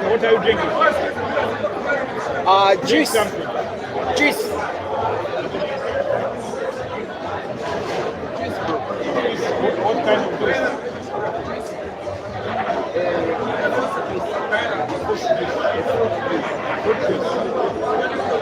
What are you drinking? Juice. Juice. What kind of juice? Fruit juice.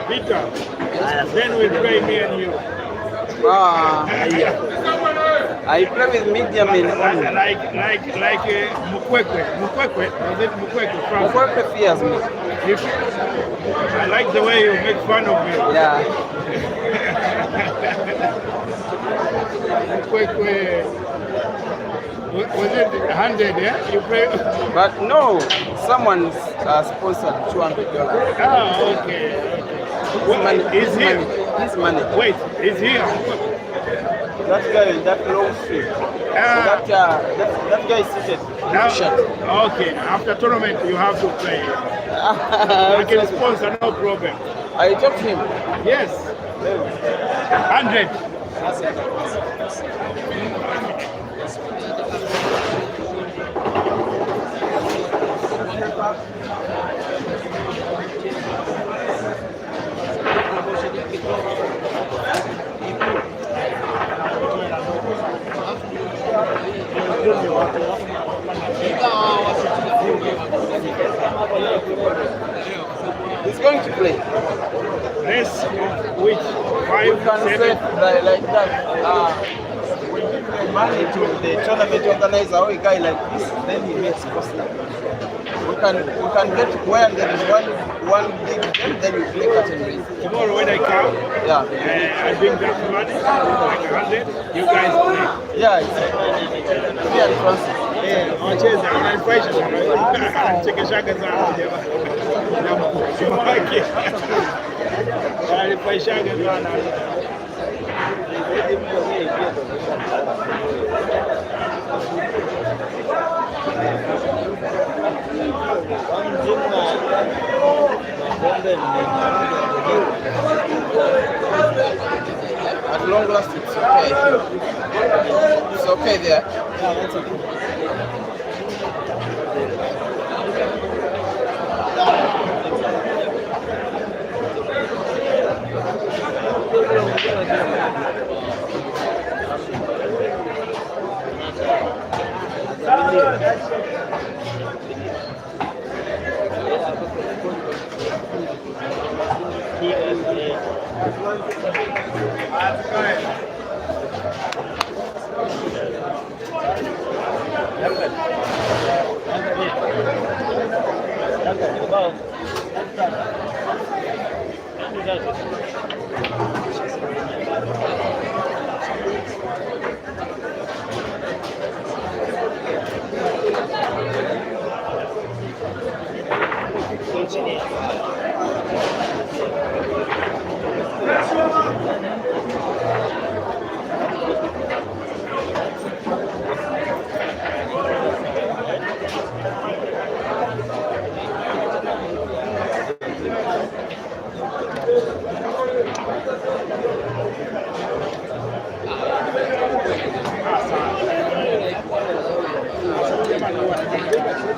Peter, then we play me and you. I play with medium in only. Like Mukwekwe. Mukwekwe? Is it Mukwekwe? Mukwekwe fears me. I like the way you make fun of me. Yeah. Mukwekwe. Was it 100, yeah? You play? But no, someone sponsored $200. Ah, okay. His money. His money. Wait, is here? That guy in that long street. That guy is seated. Okay, after tournament you have to play. I can sponsor, no problem. I talked to him. Yes. 100. He's going to play. Rest which 5, You can 7. say like that. When you give money to the tournament organizer or a guy like this, then he makes Costa. You can get where there is one big game, then you play cut and raise. Tomorrow when I come, Yeah. I bring that money, like 100. You guys play. Yeah, it's me and Francis. Wacheza wananifurahisha sana. Chekeshaga sana jamaa. Na mkuu wake. Wananifurahishaga sana. At long last, it's okay. It's okay there. Yeah, that's okay.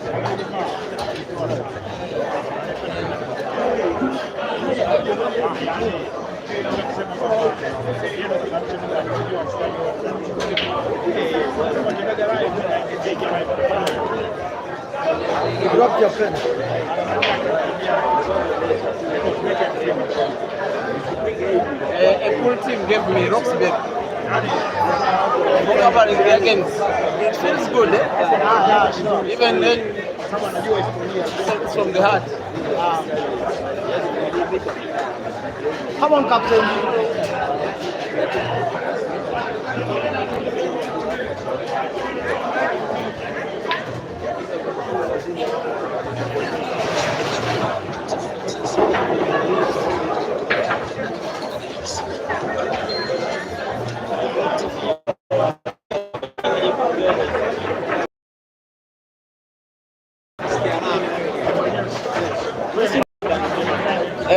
Drop your pen. A full team gave me Roxbury. For covering their games. It feels good, eh? Yeah, sure. Even when it's from the heart. Come on, Captain.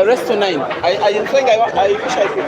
Rest to 9. I think I wish I could.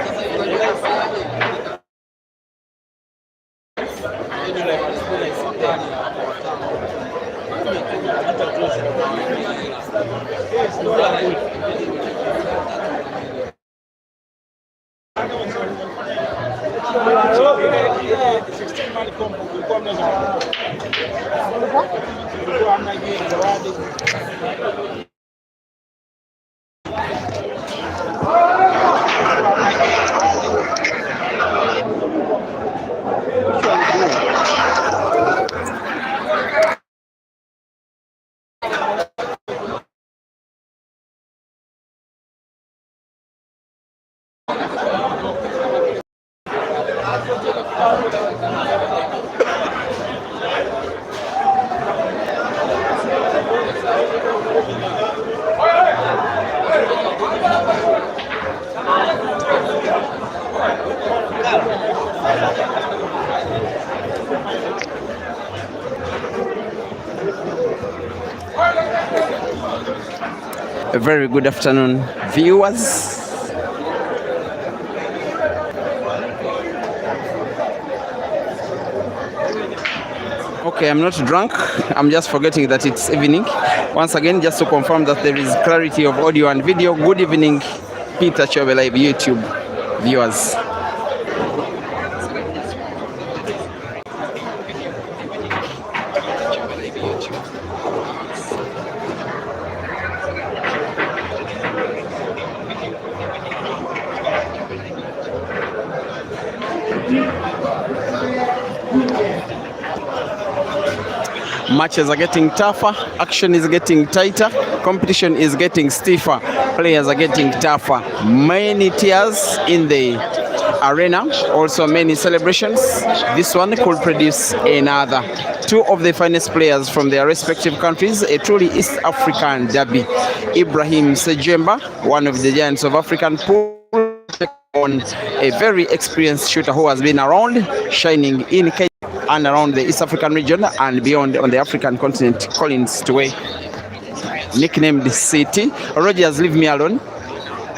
A very good afternoon, viewers. Okay, I'm not drunk. I'm just forgetting that it's evening. Once again, just to confirm that there is clarity of audio and video. Good evening, Peter Chove Live YouTube viewers. Matches are getting tougher, action is getting tighter, competition is getting stiffer, players are getting tougher. Many tears in the arena, also many celebrations. This one could produce another. Two of the finest players from their respective countries, a truly East African derby. Ibrahim Sejjemba, one of the giants of African pool, on a very experienced shooter who has been around, shining in Kenya and around the East African region and beyond on the African continent. Collins Tuwei, nicknamed City. Rogers, leave me alone.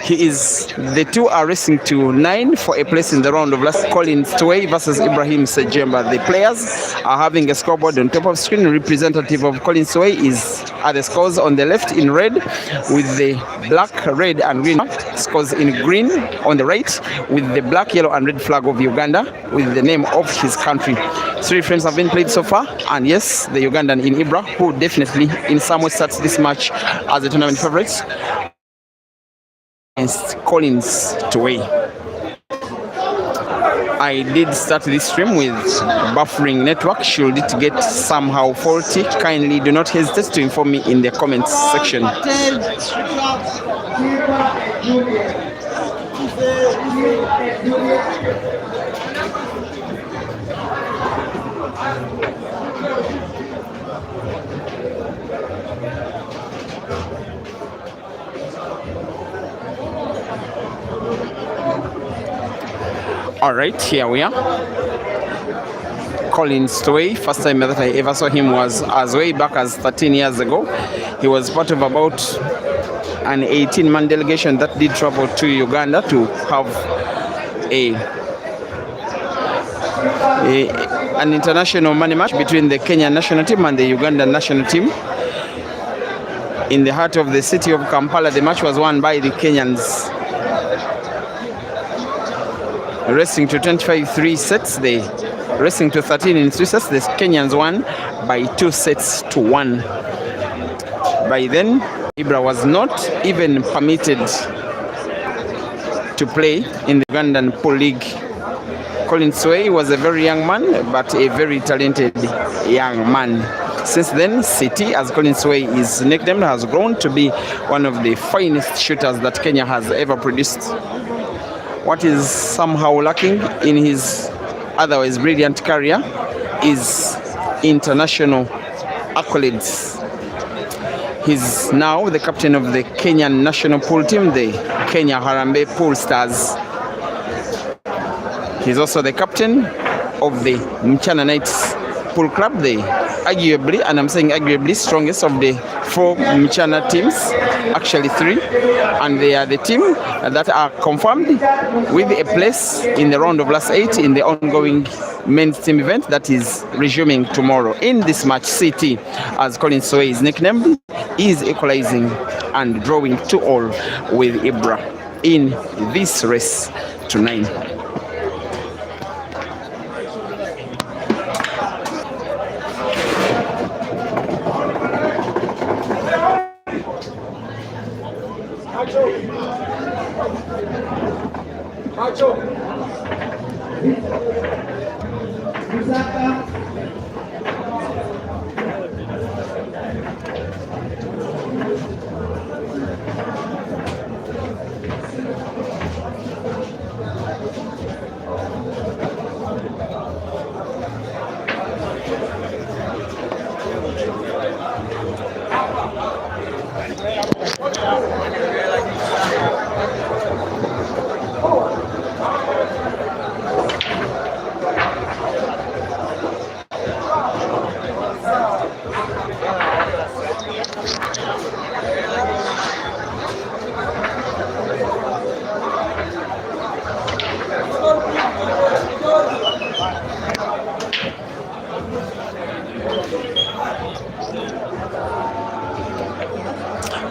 The two are racing to 9 for a place in the round of last. Collins Tuwei versus Ibrahim Sejjemba. The players are having a scoreboard on top of screen. Representative of Collins Tuwei are the scores on the left in red with the black, red and green. Scores in green on the right with the black, yellow and red flag of Uganda with the name of his country. 3 frames have been played so far, and yes, the Ugandan in Ibra, who definitely in some way starts this match as the tournament favorites, against Collins Tuwei. I did start this stream with buffering network. Should it get somehow faulty, kindly do not hesitate to inform me in the comments section. All right, here we are. Collins Tuwei, first time that I ever saw him was as way back as 13 years ago. He was part of about an 18-man delegation that did travel to Uganda to have an international money match between the Kenyan national team and the Ugandan national team. in the heart of the city of Kampala. The match was won by the Kenyans, racing to 25-3 sets. They racing to 13 in 3 sets. The Kenyans won by 2 sets to 1. By then, Ibra was not even permitted to play in the Ugandan Pool League. Tuwei was a very young man, but a very talented young man. Since then, City, as Tuwei is nicknamed, has grown to be one of the finest shooters that Kenya has ever produced. What is somehow lacking in his otherwise brilliant career is international accolades. He's now the captain of the Kenyan national pool team, the Kenya Harambee Pool Stars. He's also the captain of the Mchana Knights Pool Club, the arguably, and I'm saying arguably, strongest of the 4 Mchana teams, actually 3, and they are the team that are confirmed with a place in the round of last 8 in the ongoing men's team event that is resuming tomorrow. In this match, City, as Tuwei is nicknamed, is equalizing and drawing 2-2 with Ibra in this race to 9.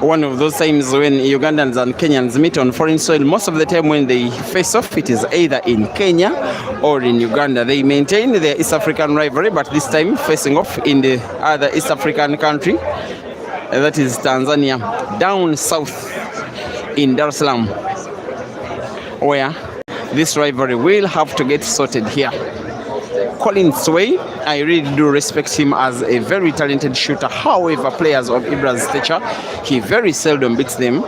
One of those times when Ugandans and Kenyans meet on foreign soil. Most of the time when they face off, it is either in Kenya or in Uganda. They maintain their East African rivalry, but this time facing off in the other East African country, that is Tanzania, down south in Dar es Salaam, where this rivalry will have to get sorted here. Tuwei, I really do respect him as a very talented shooter. However, players of Ibra's stature, he very seldom beats them.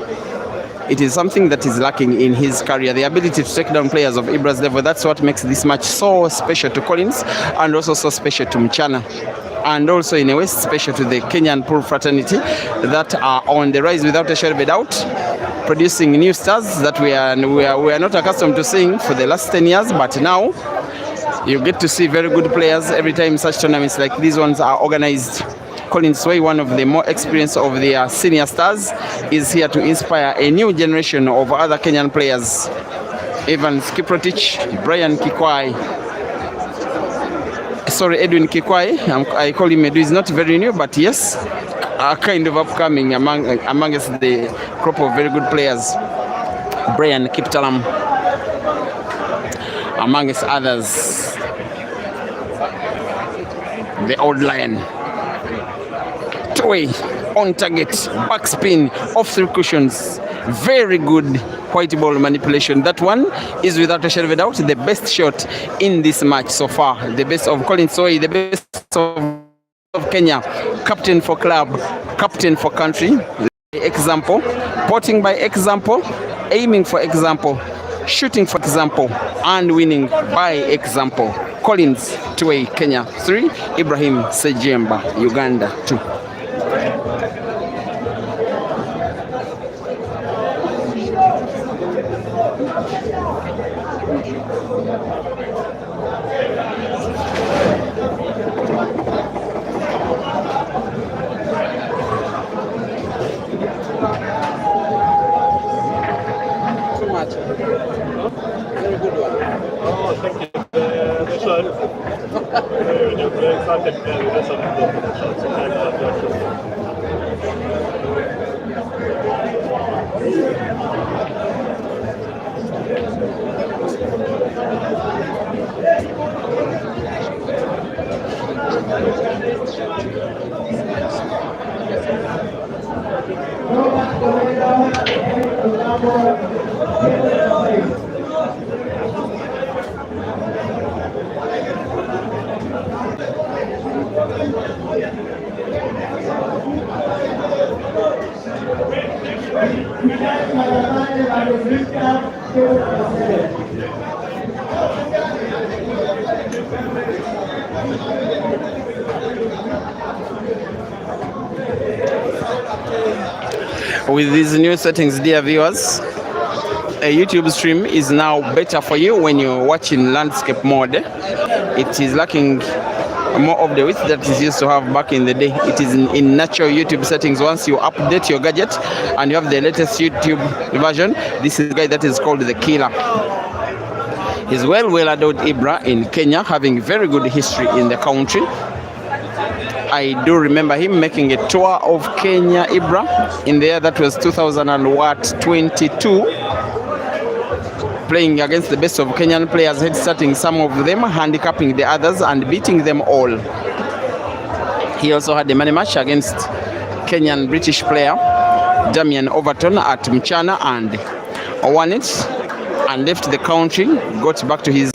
It is something that is lacking in his career, the ability to take down players of Ibra's level. That's what makes this match so special to Collins, and also so special to Mchana, and also in a way special to the Kenyan pool fraternity that are on the rise without a shadow of a doubt, producing new stars that we are not accustomed to seeing for the last 10 years, but now you get to see very good players every time such tournaments like these ones are organized. Tuwei, one of the more experienced of their senior stars, is here to inspire a new generation of other Kenyan players. Evan Kiprotich, Brian Kikwai, Edwin Kikwai, I call him Edu, is not very new, but yes, are kind of upcoming amongst the crop of very good players. Brian Kiptalam, amongst others. The old lion. Tuwei on target, backspin, off 3 cushions. Very good white ball manipulation. That one is without a shadow of a doubt the best shot in this match so far. The best of Tuwei, the best of Kenya. Captain for club, captain for country. Example, potting by example, aiming for example, shooting for example, and winning by example. Tuwei, Kenya 3, Ibrahim Sejjemba, Uganda 2. Too much. Very good one. Oh, thank you. When you play something, you do something. With these new settings, dear viewers, a YouTube stream is now better for you when you're watching landscape mode. It is lacking more of the width that it used to have back in the day. It is in natural YouTube settings. Once you update your gadget and you have the latest YouTube version, this is the guy that is called the killer. He's well adored Ibra in Kenya, having very good history in the country. I do remember him making a tour of Kenya, Ibra, in the year that was 2022, playing against the best of Kenyan players, head starting some of them, handicapping the others, and beating them all. He also had a money match against Kenyan British player Damian Overton at Mchana and won it, and left the country, got back to his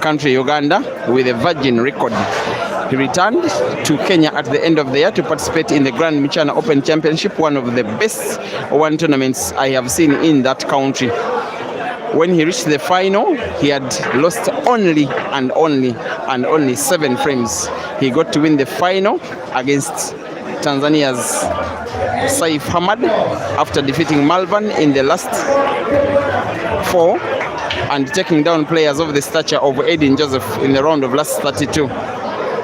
country, Uganda, with a virgin record. He returned to Kenya at the end of the year to participate in the Grand Mchana Open Championship, one of the best one tournaments I have seen in that country. When he reached the final, he had lost only 7 frames. He got to win the final against Tanzania's Saif Hamad after defeating Malvan in the last 4 and taking down players of the stature of Edin Joseph in the round of last 32.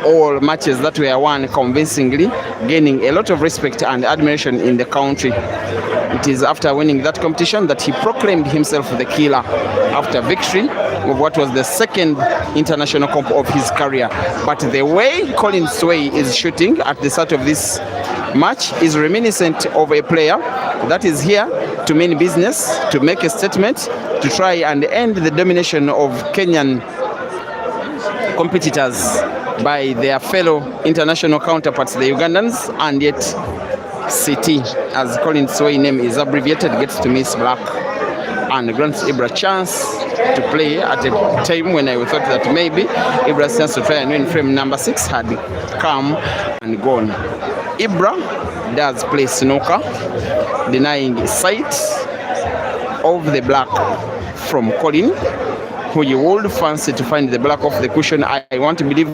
All matches that were won convincingly, gaining a lot of respect and admiration in the country. It is after winning that competition that he proclaimed himself the killer after victory of what was the second international comp of his career. But the way Colin Tuwei is shooting at the start of this match is reminiscent of a player that is here to mean business, to make a statement, to try and end the domination of Kenyan competitors by their fellow international counterparts, the Ugandans, and yet CT, as Colin Tuwei's name is abbreviated, gets to miss black and grants Ibra a chance to play at a time when I thought that maybe Ibra's chance to try and win frame number 6 had come and gone. Ibra does play snooker, denying sight of the black from Colin, who you would fancy to find the black off the cushion. I want to believe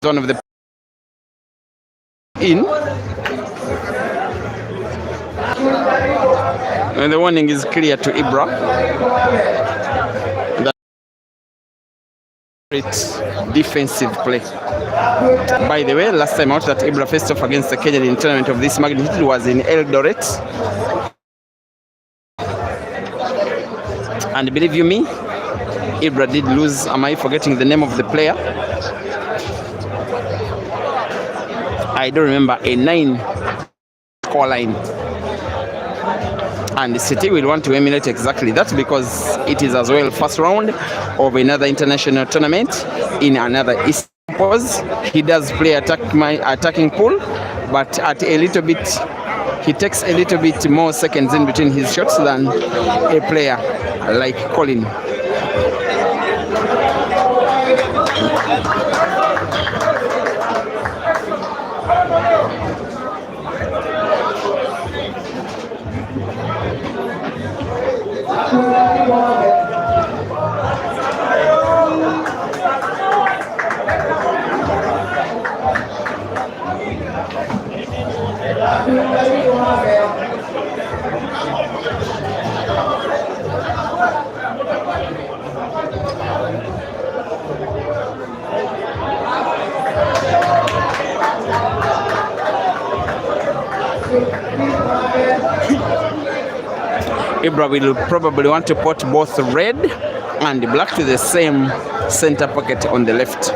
one of the in, and the warning is clear to Ibra that it's defensive play. By the way, last time out that Ibra faced off against the Kenyan in tournament of this magnitude was in Eldoret, and believe you me, Ibra did lose. Am I forgetting the name of the player? I don't remember. A 9 score line. And the city will want to emulate exactly that, because it is as well first round of another international tournament in another East pose. He does play attacking pool, but at a little bit, he takes a little bit more seconds in between his shots than a player like Colin. Ibra will probably want to put both red and black to the same center pocket on the left.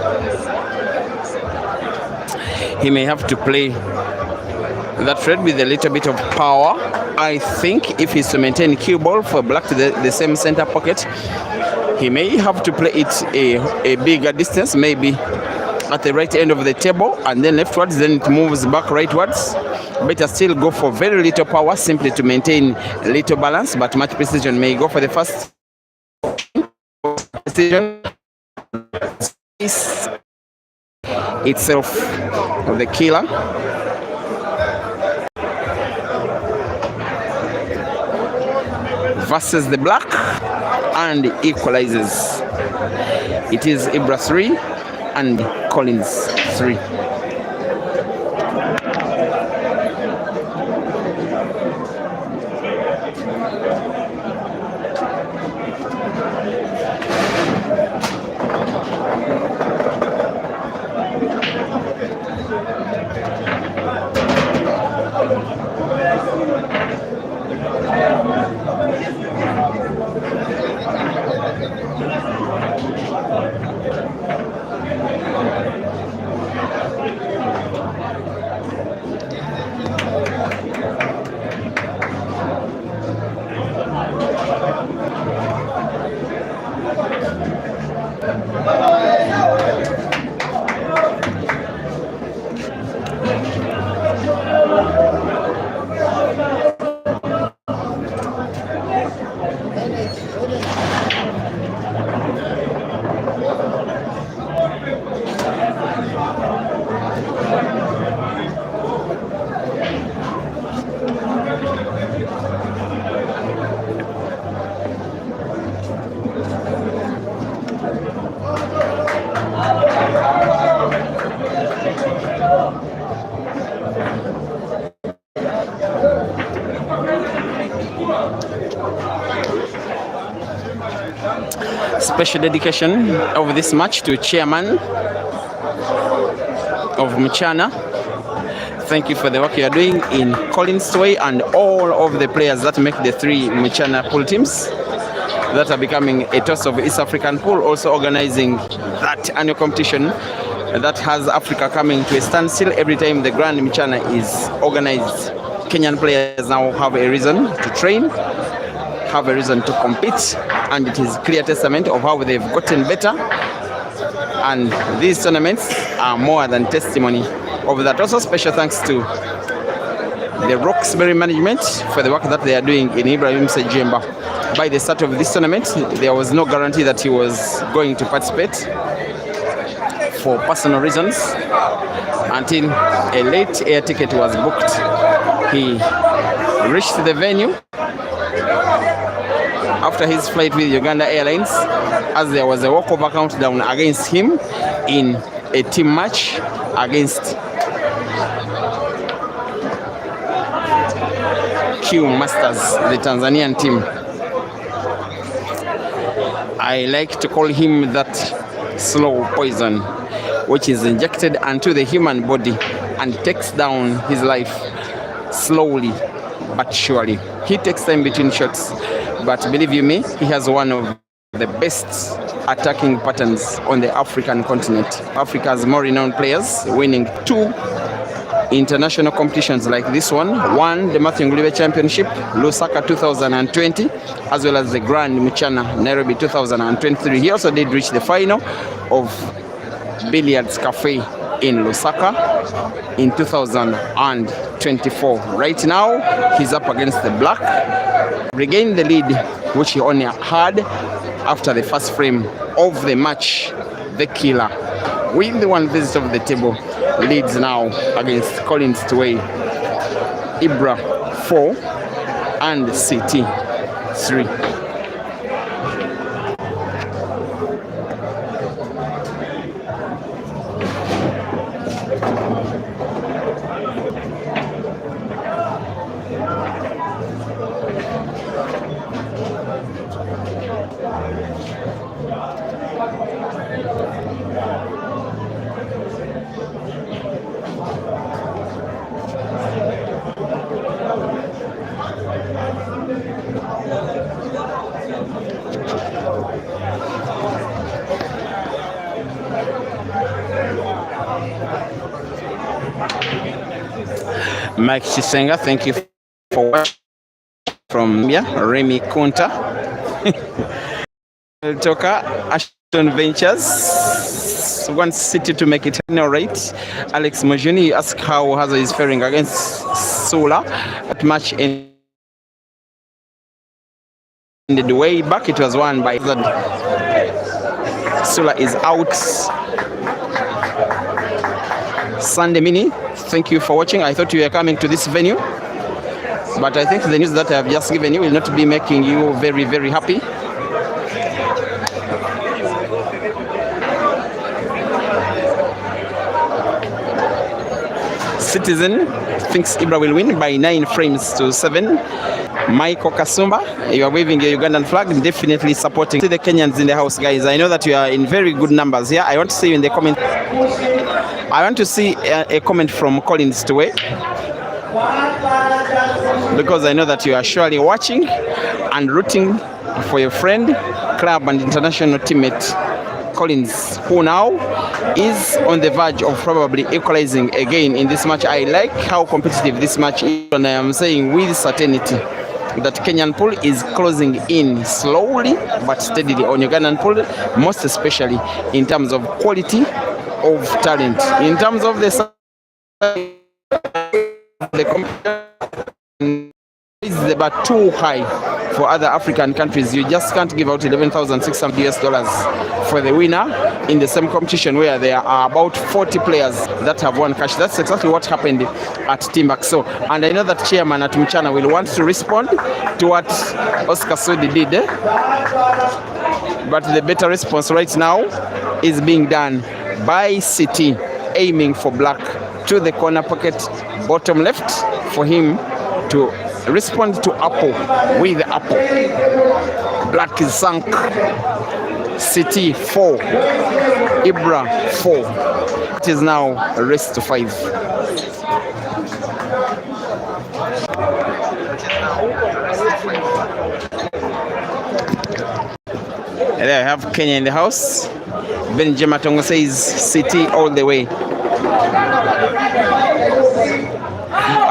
He may have to play that red with a little bit of power. I think if he's to maintain cue ball for black to the same center pocket, he may have to play it a bigger distance, maybe at the right end of the table and then leftwards, then it moves back rightwards. Better still go for very little power simply to maintain little balance, but much precision. May go for the first precision itself of the killer. Versus the black and equalizes. It is Ibra 3 and Collins 3. Special dedication of this match to chairman of Mchana. Thank you for the work you are doing in Collins Tuwei and all of the players that make the 3 Mchana pool teams that are becoming a toss of East African pool, also organizing that annual competition that has Africa coming to a standstill every time the Grand Mchana is organized. Kenyan players now have a reason to train, have a reason to compete, and it is clear testament of how they've gotten better. And these tournaments are more than testimony of that. Also, special thanks to the Roxbury management for the work that they are doing in Ibrahim Sejjemba. By the start of this tournament, there was no guarantee that he was going to participate for personal reasons until a late air ticket was booked. He reached the venue after his flight with Uganda Airlines, as there was a walkover countdown against him in a team match against CUEMASTERS, the Tanzanian team. I like to call him that slow poison, which is injected onto the human body and takes down his life slowly but surely. He takes time between shots, but believe you me, he has one of the best attacking patterns on the African continent. Africa's more renowned players winning 2 international competitions like this one. One, the Matthew Ngulube Championship, Lusaka 2020, as well as the Grand Mchana, Nairobi 2023. He also did reach the final of Billiards Cafe in Lusaka in 2024. Right now, he's up against the black, regained the lead, which he only had after the first frame of the match. The killer, with the 1 visit of the table, leads now against Collins Tuwei. Ibra 4 and CT 3. Mike Chisenga, thank you for watching from Remy Kunta. Toka Ashton Ventures, Alex wants City to make it all right. Alex Mojuni asked how Hazo is faring against Sula. That match ended way back. It was won by Sula is out. Sunday Mini, thank you for watching. I thought you were coming to this venue, but I think the news that I have just given you will not be making you very, very happy. Citizen thinks Ibra will win by 9 frames to 7. Michael Kasumba, you are waving your Ugandan flag, definitely supporting the Kenyans in the house, guys. I know that you are in very good numbers here. I want to see you in the comment. I want to see a comment from Collins Tuwei, because I know that you are surely watching and rooting for your friend, club and international teammate Collins, who now is on the verge of probably equalizing again in this match. I like how competitive this match is, and I am saying with certainty that Kenyan pool is closing in slowly but steadily on Ugandan pool, most especially in terms of quality of talent. In terms of the competition is about too high for other African countries. You just can't give out $11,600 for the winner in the same competition where there are about 40 players that have won cash. That's exactly what happened at Timbuk. So, and I know that Chairman at Mchana will want to respond to what Oscar Sudi did, but the better response right now is being done by City, aiming for Black to the corner pocket, bottom left, for him to respond to Apple with the Apple. Black is sunk. City 4, Ibra 4. It is now a race to 5. And there I have Kenya in the house. Benjamin Tongo says City all the way.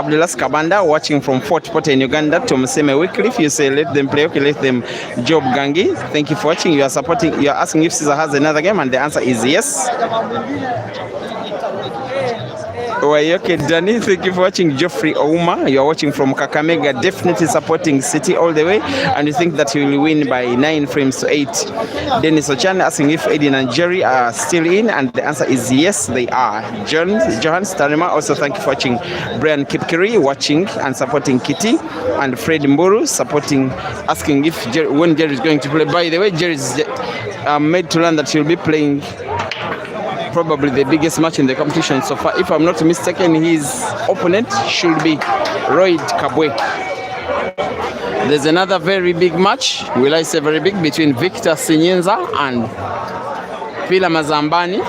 Abdullah Kabanda watching from Fort Porter in Uganda. To Mseme Wycliffe, you say let them play, okay, let them Job Gangi. Thank you for watching. You are supporting, you are asking if Caesar has another game, and the answer is yes. Okay, Danny, thank you for watching. Geoffrey Ouma, you are watching from Kakamega, definitely supporting City all the way, and you think that he will win by 9 frames to 8. Dennis Ochan asking if Edin and Jerry are still in, and the answer is yes, they are. Johan Starima, also thank you for watching. Brian Kipkiri watching and supporting Kitty, and Fred Mburu supporting, asking if when Jerry is going to play. By the way, Jerry is made to learn that he'll be playing probably the biggest match in the competition so far. If I'm not mistaken, his opponent should be Royd Kabwe. There's another very big match, will I say very big, between Victor Sinyenza and Pila Mazambani.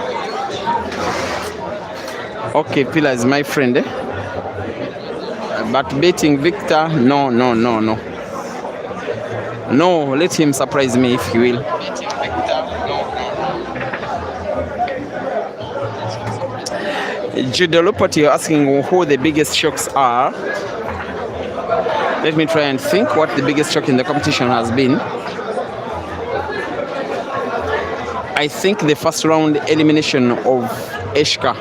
Okay, Pila is my friend, eh? But beating Victor, no. No, let him surprise me if he will. Jude Lupot, you're asking who the biggest shocks are. Let me try and think what the biggest shock in the competition has been. I think the first round elimination of Eshka.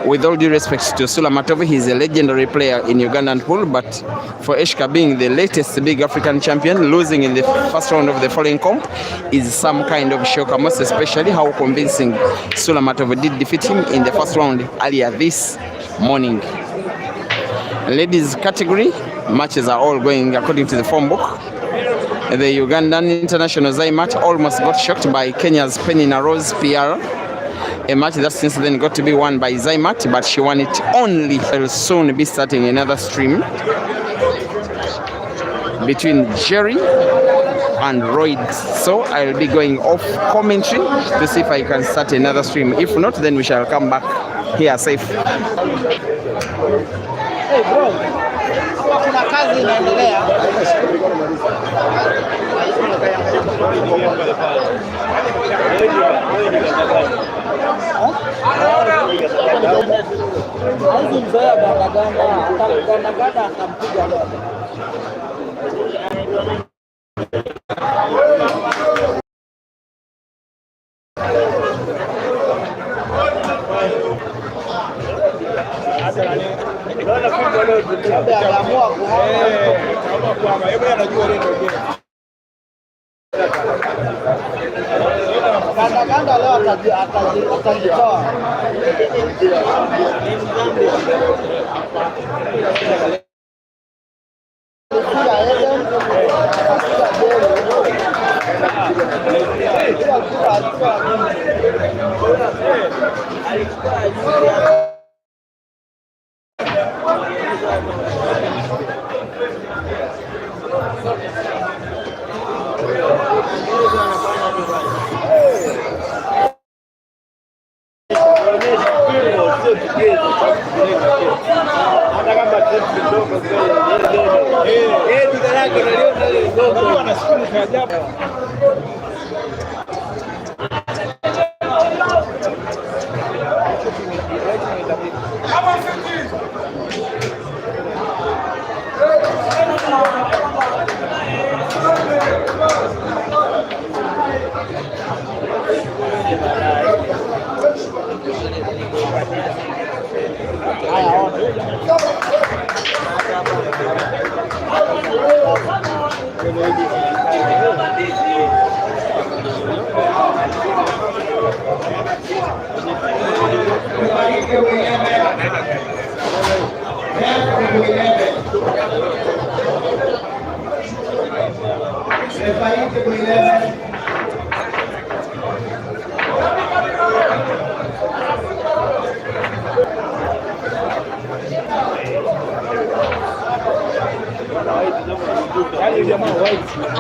With all due respect to Sula Matovi, he's a legendary player in Ugandan pool, but for Eshka being the latest big African champion, losing in the first round of the following comp is some kind of shock, most especially how convincing Sula Matovi did defeat him in the first round earlier this morning. Ladies category, matches are all going according to the form book. The Ugandan international Zaimat almost got shocked by Kenya's Penina Rose PR. A match that since then got to be won by Zaimat, but she won it only. Will soon be starting another stream between Jerry and Royd. So I'll be going off commentary to see if I can start another stream. If not, then we shall come back here safe. Hey bro, kuna kazi inaendelea. Hizi mzoea ganda akampiga leo. Labda aliamua kwamba yeye anajua ile ndio Ganda leo atajitoa.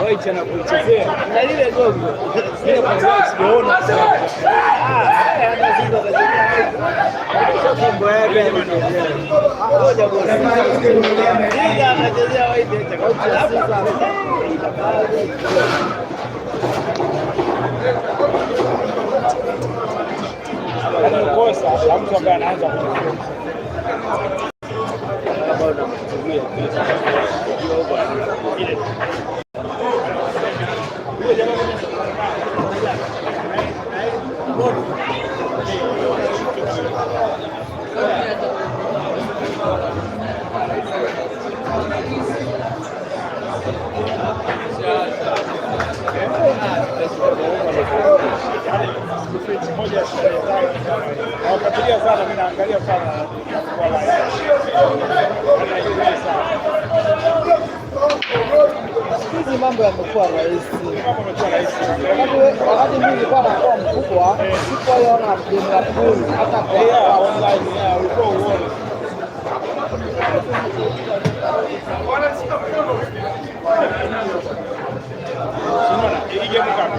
White anakuchezea na lile gogo ile kwa sijaona kimbo yake ngoja bwana ndio anachezea White kosa mtu ambaye anaanza Nafuatilia sana, mimi naangalia sana kwa live. Hizi mambo yamekuwa rahisi. Mambo yamekuwa rahisi. Wakati mimi nilikuwa nakuwa mkubwa, sikuona game ya pool hata kwa online, ulikuwa uone. Unaona, hii game kama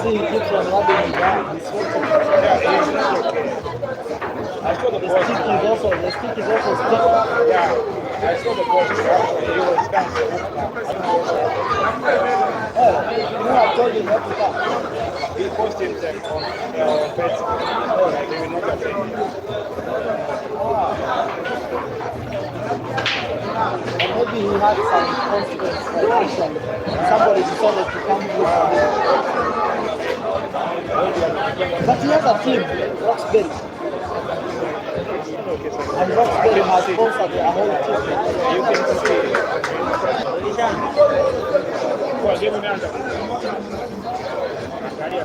See, he keeps on rubbing down. He's I saw the the ball. stick is also stick. Yeah, I saw the ball. He was dancing. I told you not to come. He posted them on Facebook. Like they will not attend. Maybe he had some confidence violation. Somebody decided to come with him. But he has a team, Roxbury. And Roxbury has sponsored a whole team. You can see. Kwa game imeanza. Angalia.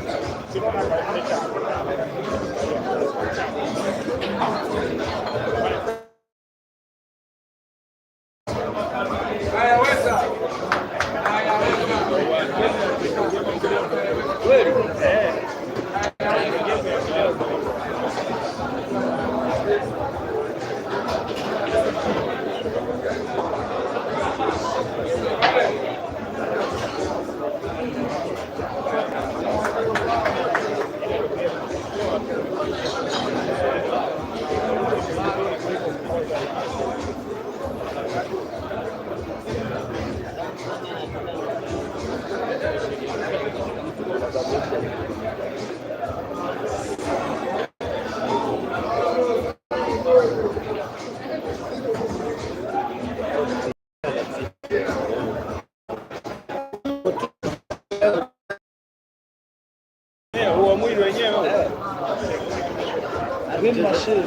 Simona kaonyesha. Huo mwili wenyewe. Green machine.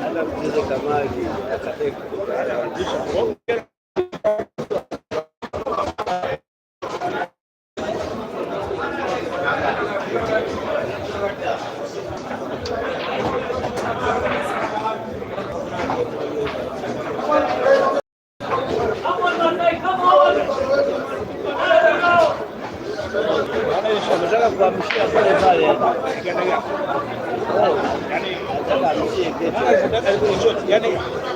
Nataka kuhamishia pale pale. Yani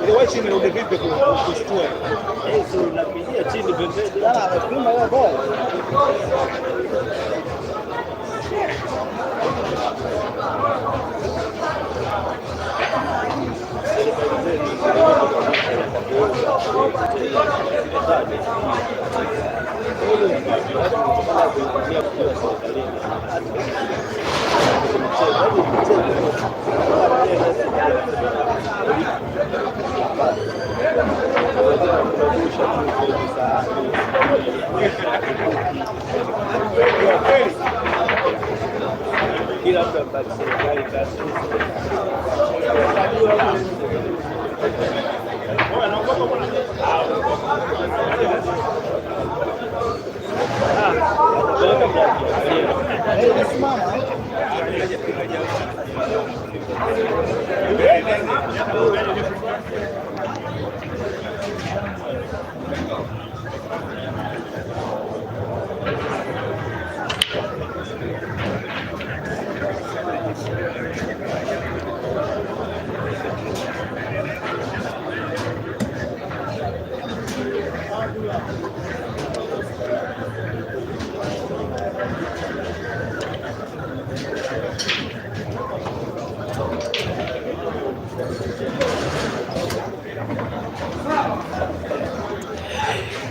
ile chini ndio vipi kushtua. Sio unapigia chini pembeni. Anapima hiyo ball. Kila mtu apate serikali kasi.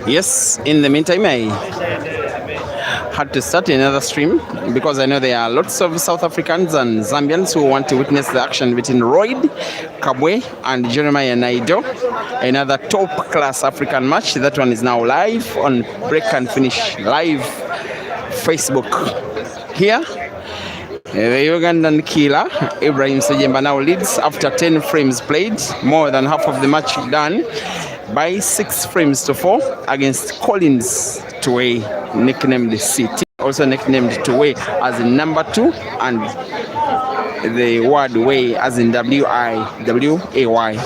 Yes, in the meantime, I had to start another stream because I know there are lots of South Africans and Zambians who want to witness the action between Royd Kabwe and Jeremiah Naido. Another top-class African match. That one is now live on Break and Finish Live Facebook. Here, the Ugandan killer, Ibrahim Sejjemba, now leads after 10 frames played, more than half of the match done, by 6 frames to 4 against Collins Tuwei, nicknamed CT, also nicknamed Tuwei as in number 2, and the word way as in W-I-W-A-Y.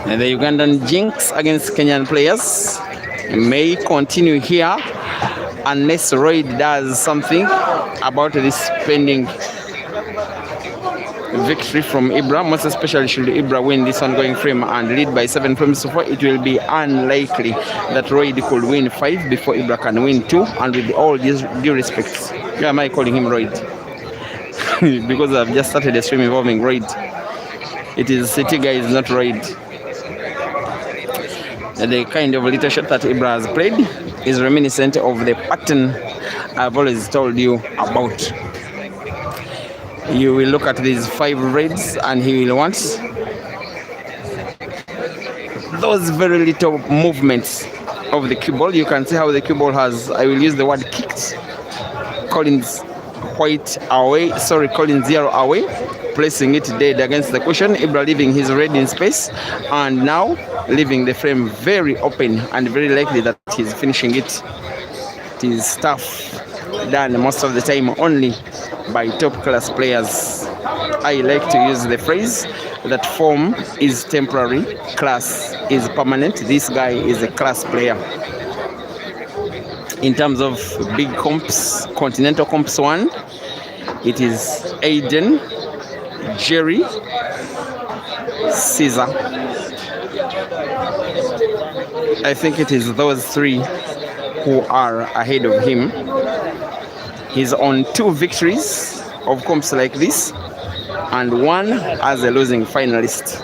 And the Ugandan jinx against Kenyan players may continue here unless Royd does something about this pending victory from Ibrahim, most especially should Ibrahim win this ongoing frame and lead by 7 frames so far. It will be unlikely that Royd could win 5 before Ibrahim can win 2. And with all due respect, why am I calling him Royd? Because I've just started a stream involving Royd. It is City guys, not Royd. The kind of little shot that Ibrahim has played is reminiscent of the pattern I've always told you about. You will look at these 5 raids and he will want those very little movements of the cue ball. You can see how the cue ball has, I will use the word kicked, Collins White away, Collins 0 away, placing it dead against the cushion. Ibra leaving his raid in space and now leaving the frame very open and very likely that he's finishing it. It is tough, done most of the time only by top class players. I like to use the phrase that form is temporary, class is permanent. This guy is a class player. In terms of big comps, continental comps 1, it is Aiden, Jerry, Caesar. I think it is those 3 who are ahead of him. He's on 2 victories of comps like this and 1 as a losing finalist.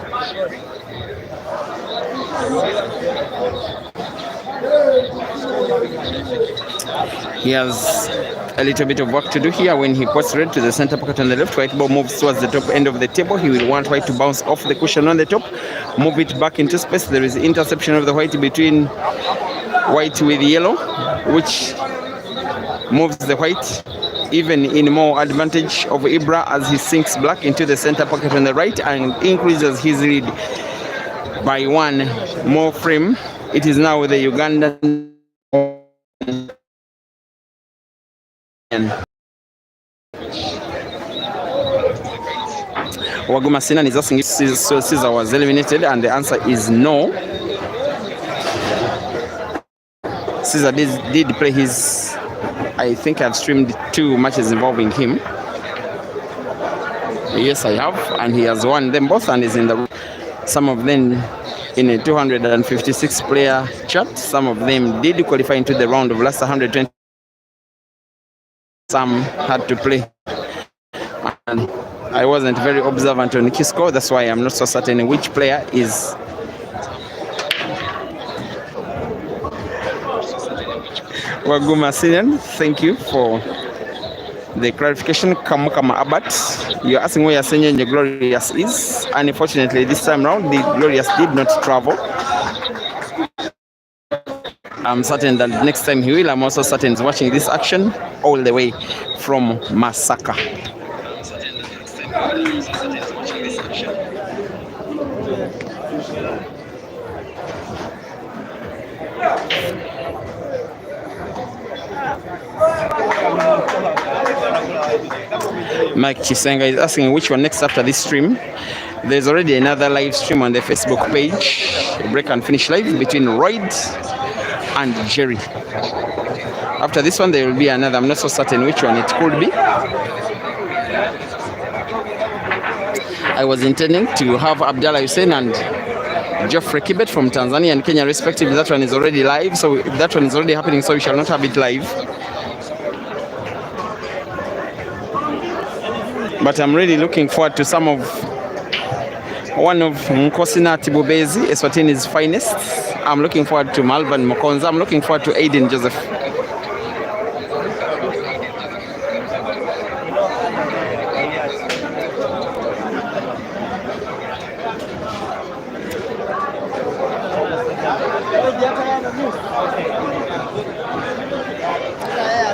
He has a little bit of work to do here. When he puts red to the center pocket on the left, white ball moves towards the top end of the table. He will want white to bounce off the cushion on the top, move it back into space. There is interception of the white between white with yellow, which moves the white even in more advantage of Ibra as he sinks black into the center pocket on the right and increases his lead by 1 more frame. It is now the Ugandan Waguma Sinan is asking if Caesar was eliminated, and the answer is no. Caesar did play his, I think I've streamed 2 matches involving him. Yes, I have, and he has won them both and is in the, some of them in a 256 player chat. Some of them did qualify into the round of last 120. Some had to play, and I wasn't very observant on Kisco. That's why I'm not so certain which player is. Waguma Sinian, thank you for the clarification. Kamukama Abat, you're asking where Senye the Glorious is. And unfortunately, this time round, the Glorious did not travel. I'm certain that next time he will. I'm also certain he's watching this action all the way from Masaka. Mike Chisenga is asking which one next after this stream. There's already another live stream on the Facebook page, Break and Finish Live, between Royd and Jerry. After this one there will be another. I'm not so certain which one it could be. I was intending to have Abdallah Hussein and Geoffrey Kibet from Tanzania and Kenya respectively. That one is already live, so if that one is already happening, so we shall not have it live. But I'm really looking forward to one of Nkosina Tibubezi, Eswatini's finest. I'm looking forward to Malvan Mokonza. I'm looking forward to Aiden Joseph.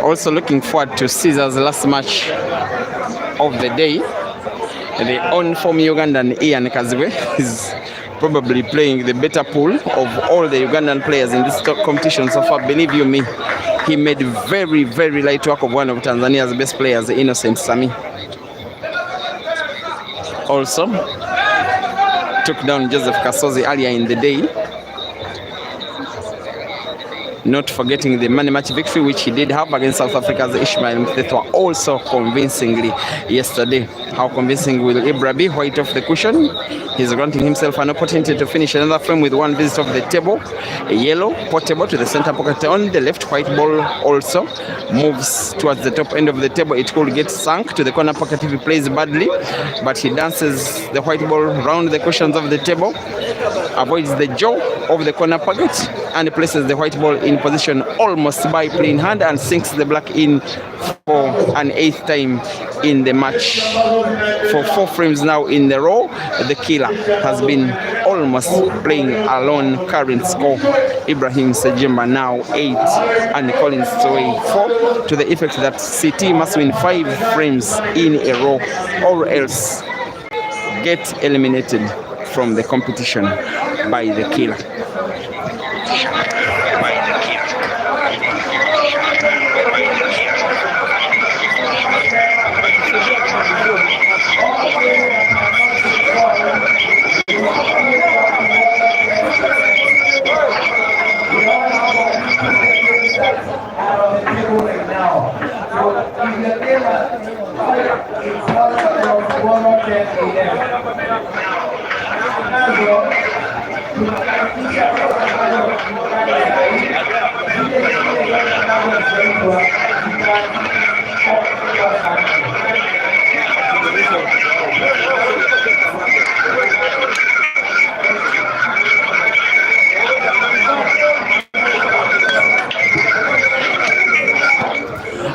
Also looking forward to Caesar's last match of the day. The on-form Ugandan Ian Kaziwe is probably playing the better pool of all the Ugandan players in this competition so far. Believe you me, he made very, very light work of one of Tanzania's best players, Innocent Sami. Also took down Joseph Kasozi earlier in the day. Not forgetting the money match victory which he did have against South Africa's Ishmael Mthethwa also convincingly yesterday. How convincing will Ibrahim be? White off the cushion. He's granting himself an opportunity to finish another frame with one visit of the table. A yellow portable to the center pocket on the left. White ball also moves towards the top end of the table. It could get sunk to the corner pocket if he plays badly, but he dances the white ball round the cushions of the table, avoids the jaw of the corner pocket, and places the white ball in position almost by playing hand and sinks the black in for an 8th time in the match. For 4 frames now in the row, the killer has been almost playing alone. Current score, Ibrahim Sejjemba now 8 and Collins Tuwei 4, to the effect that CT must win 5 frames in a row or else get eliminated from the competition by the killer.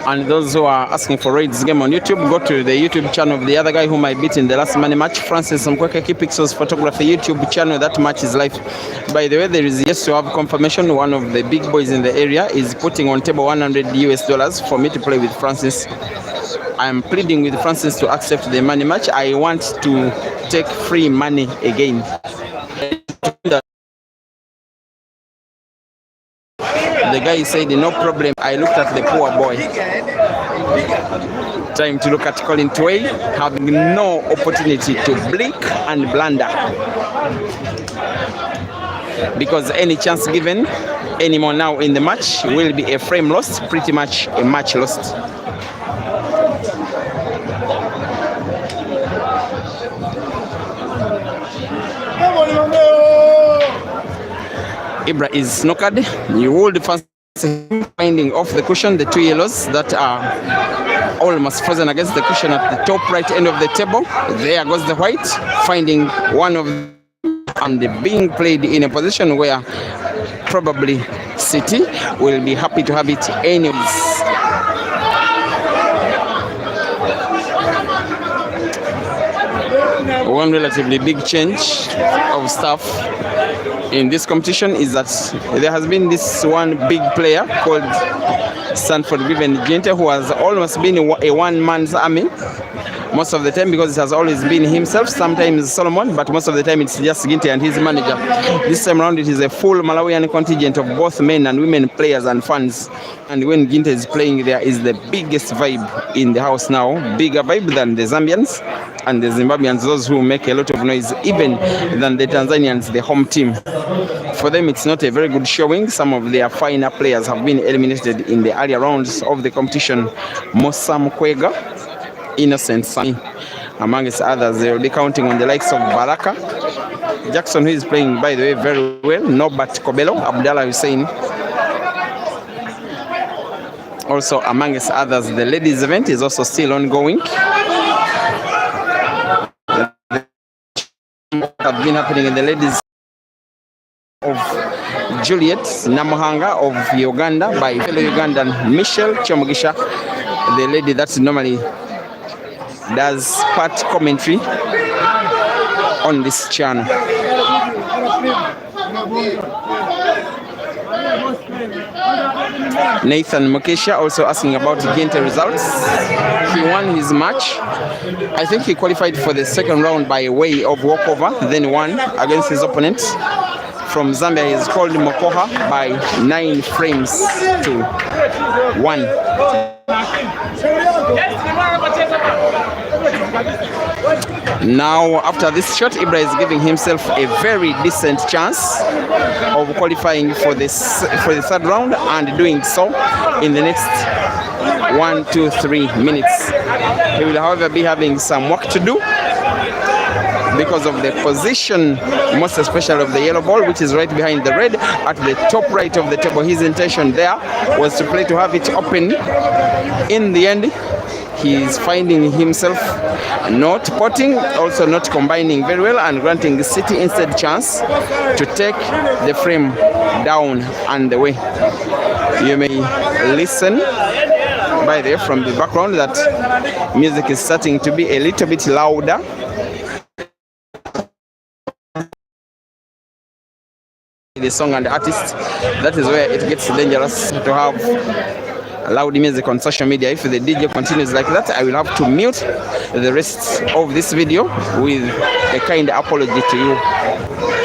And those who are asking for Raid's game on YouTube, go to the YouTube channel of the other guy whom I beat in the last money match, Francis Mkweke Pixels Photography YouTube channel. That match is live. By the way, there is yet to have confirmation. One of the big boys in the area is putting on table $100 for me to play with Francis. I am pleading with Francis to accept the money match. I want to take free money again. The guy said, no problem. I looked at the poor boy. Time to look at Colin Tuwei, having no opportunity to blink and blunder. Because any chance given anymore now in the match will be a frame lost, pretty much a match lost. Ibra is snookered. You would fancy finding off the cushion the 2 yellows that are almost frozen against the cushion at the top right end of the table. There goes the white, finding one of them and being played in a position where probably City will be happy to have it anyways. One relatively big change of staff in this competition is that there has been this one big player called Sanford Vivian Ginte, who has almost been a one-man's army most of the time, because it has always been himself, sometimes Solomon, but most of the time it's just Ginte and his manager. This time around it is a full Malawian contingent of both men and women players and fans. And when Ginte is playing, there is the biggest vibe in the house now, bigger vibe than the Zambians and the Zimbabweans, those who make a lot of noise, even than the Tanzanians, the home team. For them, it's not a very good showing. Some of their finer players have been eliminated in the earlier rounds of the competition. Mosam Kwega, Innocent Sami, amongst others. They will be counting on the likes of Baraka Jackson, who is playing, by the way, very well. Norbert Kobelo, Abdallah Hussein. Also, amongst others, the ladies' event is also still ongoing. Have been happening in the ladies of Juliet Namuhanga of Uganda by fellow Ugandan Michelle Chomugisha, the lady that normally does part commentary on this channel. Nathan Mukesha also asking about Ginte results. He won his match. I think he qualified for the second round by way of walkover, then won against his opponent from Zambia. He is called Mokoha by 9 frames to 1. Now, after this shot, Ibrahim is giving himself a very decent chance of qualifying for the third round and doing so in the next 1, 2, 3 minutes. He will, however, be having some work to do because of the position, most especially of the yellow ball, which is right behind the red at the top right of the table. His intention there was to play to have it open. In the end, he's finding himself not potting, also not combining very well, and granting City instead chance to take the frame down and away. You may listen, by the way, from the background that music is starting to be a little bit louder. The song and the artist, that is where it gets dangerous to have loud music on social media. If the DJ continues like that, I will have to mute the rest of this video with a kind apology to you.